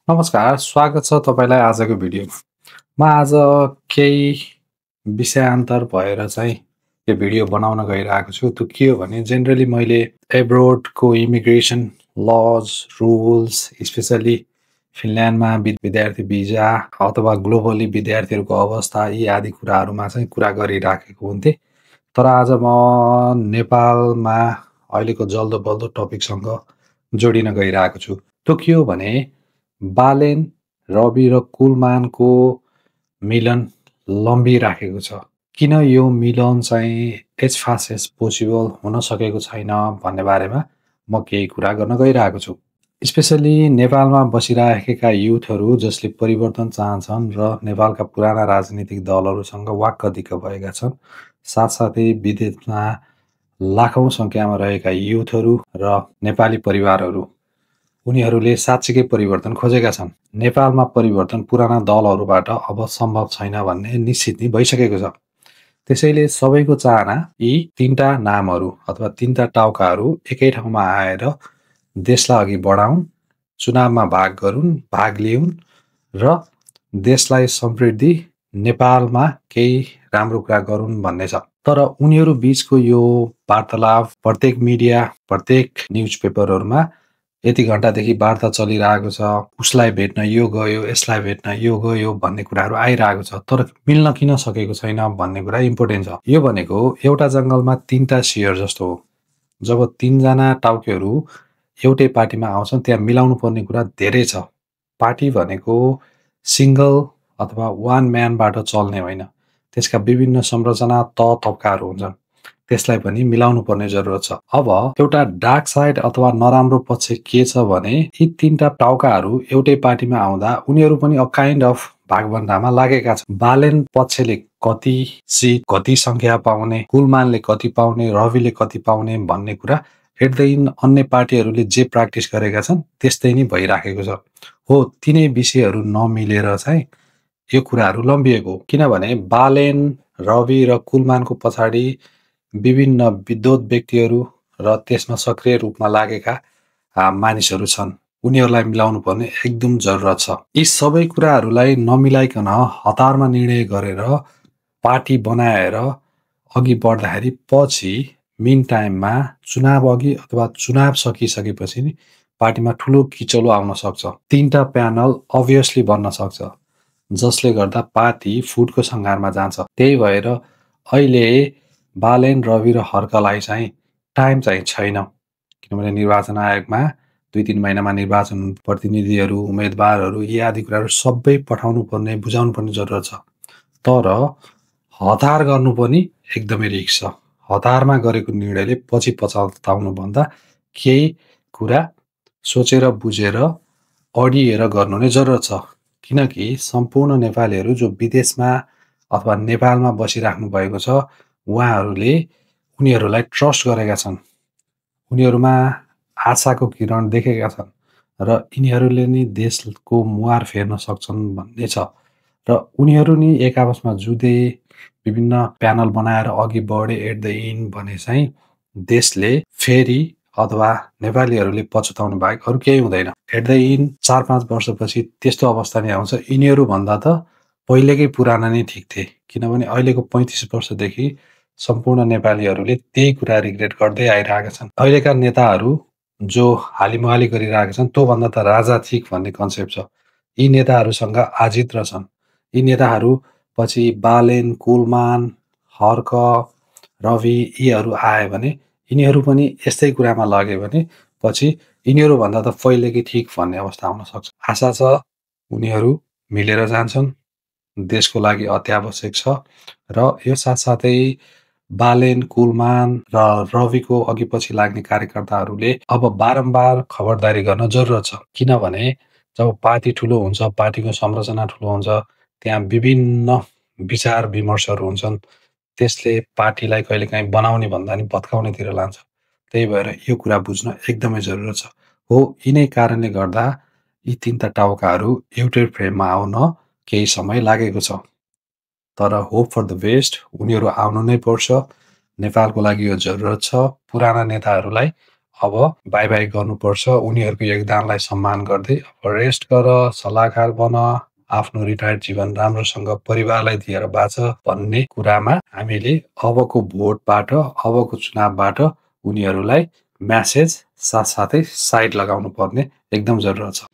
नमस्कार, स्वागत छ तपाईँलाई आजको भिडियोमा। म आज केही विषयान्तर भएर चाहिँ यो भिडियो बनाउन गइरहेको छु। त्यो के हो भने जेनरली मैले एब्रोडको इमिग्रेसन लज, रुल्स, स्पेसली फिनल्यान्डमा विद्यार्थी भिजा अथवा ग्लोबली विद्यार्थीहरूको अवस्था यी आदि कुराहरूमा चाहिँ कुरा गरिराखेको हुन्थेँ। तर आज म नेपालमा अहिलेको जल्दो बल्दो टपिकसँग जोडिन गइरहेको छु। त्यो के हो भने बालेन, रवि र कुलमानको मिलन लम्बिराखेको छ। किन यो मिलन चाहिँ एज फास्ट एज पोसिबल हुन सकेको छैन भन्ने बारेमा म केही कुरा गर्न गइरहेको छु। स्पेसली नेपालमा बसिरहेका युथहरू जसले परिवर्तन चाहन्छन् र नेपालका पुराना राजनीतिक दलहरूसँग वाक्क दिक्क भएका छन्। साथसाथै विदेशमा लाखौँ सङ्ख्यामा रहेका युथहरू र नेपाली परिवारहरू उनीहरूले साँच्चीकै परिवर्तन खोजेका छन्। नेपालमा परिवर्तन पुराना दलहरूबाट अब सम्भव छैन भन्ने निश्चित नै भइसकेको छ। त्यसैले सबैको चाहना यी तीनटा नामहरू अथवा तीनटा टाउकाहरू एकै ठाउँमा आएर देशलाई अघि बढाउन्, चुनावमा भाग लिउन् र देशलाई समृद्धि नेपालमा केही राम्रो कुरा गरून् भन्ने छ। तर उनीहरू बीचको यो वार्तालाप प्रत्येक मिडिया, प्रत्येक न्युज पेपरहरूमा यति घण्टादेखि वार्ता चलिरहेको छ, उसलाई भेट्न यो गयो, यसलाई भेट्न यो गयो भन्ने कुराहरू आइरहेको छ। तर मिल्न किन सकेको छैन भन्ने कुरा इम्पोर्टेन्ट छ। यो भनेको एउटा जङ्गलमा तीनटा सियर जस्तो हो। जब तीनजना टाउकेहरू एउटै पार्टीमा आउँछन् त्यहाँ मिलाउनु पर्ने कुरा धेरै छ। पार्टी भनेको सिङ्गल अथवा वान म्यानबाट चल्ने होइन। त्यसका विभिन्न संरचना तबकाहरू हुन्छन्। त्यसलाई पनि मिलाउनु पर्ने जरुरत छ। अब एउटा डार्क साइड अथवा नराम्रो पक्ष के छ भने यी तीनटा टाउकाहरू एउटै पार्टीमा आउँदा उनीहरू पनि अ काइन्ड अफ भागभण्डामा लागेका छन्। बालेन पक्षले कति सिट, कति संख्या पाउने, कुलमानले कति पाउने, रविले कति पाउने भन्ने कुरा एट द एन्ड अन्य पार्टीहरूले जे प्र्याक्टिस गरेका छन् त्यस्तै नै भइराखेको छ। हो, तिनै विषयहरू नमिलेर चाहिँ यो कुराहरू लम्बिएको। किनभने बालेन, रवि र कुलमानको पछाडि विभिन्न विद्वत व्यक्तिहरू र त्यसमा सक्रिय रूपमा लागेका मानिसहरू छन्। उनीहरूलाई मिलाउनु पर्ने एकदम जरुरत छ। यी सबै कुराहरूलाई नमिलाइकन हतारमा निर्णय गरेर पार्टी बनाएर अघि बढ्दाखेरि पछि मिन टाइममा चुनाव अघि अथवा चुनाव सकिसकेपछि नि पार्टीमा ठुलो किचलो आउन सक्छ। तीनटा प्यानल अभियसली बन्न सक्छ जसले गर्दा पार्टी फुटको सङ्घारमा जान्छ। त्यही भएर अहिले बालेन, रवि र हर्कलाई चाहिँ टाइम चाहिँ छैन। किनभने निर्वाचन आयोगमा 2-3 महिनामा निर्वाचन प्रतिनिधिहरू, उम्मेदवारहरू यी आदि कुराहरू सबै पठाउनु पर्ने, बुझाउनु पर्ने जरुरत छ। तर हतार गर्नु पनि एकदमै रिस्क छ। हतारमा गरेको निर्णयले पछि पछाउनु भन्दा केही कुरा सोचेर बुझेर अडिएर गर्नु नै जरुरत छ। किनकि सम्पूर्ण नेपालीहरू जो विदेशमा अथवा नेपालमा बसिराख्नु भएको छ उहाँहरूले उनीहरूलाई ट्रस्ट गरेका छन्। उनीहरूमा आशाको किरण देखेका छन् र यिनीहरूले नै देशको मुहार फेर्न सक्छन् भन्ने छ। र उनीहरू नि एक आपसमा जुधे विभिन्न प्यानल बनाएर अघि बढे एट द एन्ड भने चाहिँ देशले फेरि अथवा नेपालीहरूले पछुताउनु बाहेक अरू केही हुँदैन। एट द एन्ड 4-5 वर्षपछि त्यस्तो अवस्था नै आउँछ। यिनीहरू भन्दा त पहिलेकै पुराना नै ठिक थिए। किनभने अहिलेको 35 वर्षदेखि सम्पूर्ण नेपालीहरूले त्यही कुरा रिग्रेट गर्दै आइरहेका छन्। अहिलेका नेताहरू जो हालिमुहाली गरिरहेका छन् त्योभन्दा त राजा ठिक भन्ने कन्सेप्ट छ। यी नेताहरूसँग आजित छन्। यी नेताहरू पछि बालेन, कुलमान, हर्क, रवि यीहरू आए भने यिनीहरू पनि यस्तै कुरामा लगे भने पछि यिनीहरू भन्दा त पहिलेकै ठिक भन्ने अवस्था आउन सक्छ। आशा छ उनीहरू मिलेर जान्छन्। देशको लागि अत्यावश्यक छ र यो साथसाथै बालेन, कुलमान र रविको अघि पछि लाग्ने कार्यकर्ताहरूले अब बारम्बार खबरदारी गर्न जरुरत छ। किनभने जब पार्टी ठुलो हुन्छ, पार्टीको संरचना ठुलो हुन्छ, त्यहाँ विभिन्न विचार विमर्शहरू हुन्छन्। त्यसले पार्टीलाई कहिलेकाहीँ बनाउने भन्दा नि भत्काउनेतिर लान्छ। त्यही भएर यो कुरा बुझ्न एकदमै जरुरत छ। हो, यिनै कारणले गर्दा यी तीनटा टाउकाहरू एउटै फ्रेममा आउन केही समय लागेको छ। तर होप फर द बेस्ट, उनीहरू आउनु नै पर्छ। नेपालको लागि यो जरुरत छ। पुराना नेताहरूलाई अब बाई बाई गर्नुपर्छ। उनीहरूको योगदानलाई सम्मान गर्दै अब रेस्ट गर, सल्लाहकार बन, आफ्नो रिटायर्ड जीवन राम्रोसँग परिवारलाई दिएर बाँच भन्ने कुरामा हामीले अबको भोटबाट, अबको चुनावबाट उनीहरूलाई म्यासेज साथसाथै साइड लगाउनु पर्ने एकदम जरुरत छ।